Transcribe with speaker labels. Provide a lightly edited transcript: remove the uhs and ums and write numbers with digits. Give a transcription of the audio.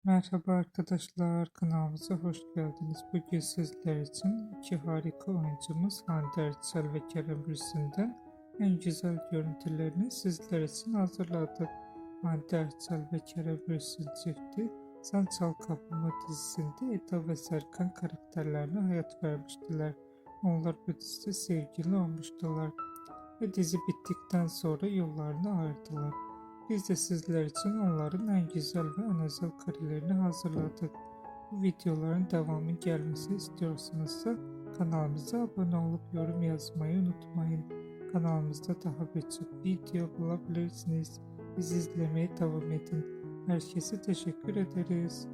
Speaker 1: Merhaba arkadaşlar, kanalımıza hoş geldiniz. Bugün sizler için iki harika oyuncumuz Hande Erçel ve Kerem Bürsin'den en güzel görüntülerini sizler için hazırladık. Hande Erçel ve Kerem Bürsin çifti Sen Çal Kapımı dizisinde Eda ve Serkan karakterlerine hayat vermiştiler. Onlar bu dizide sevgili olmuştular ve dizi bittikten sonra yollarını ayırdılar. Biz de sizler için onların en güzel ve en özel karelerini hazırladık. Bu videoların devamı gelmesi istiyorsanız kanalımıza abone olup yorum yazmayı unutmayın. Kanalımızda daha birçok video bulabilirsiniz. Bizi izlemeye devam edin. Herkese teşekkür ederiz.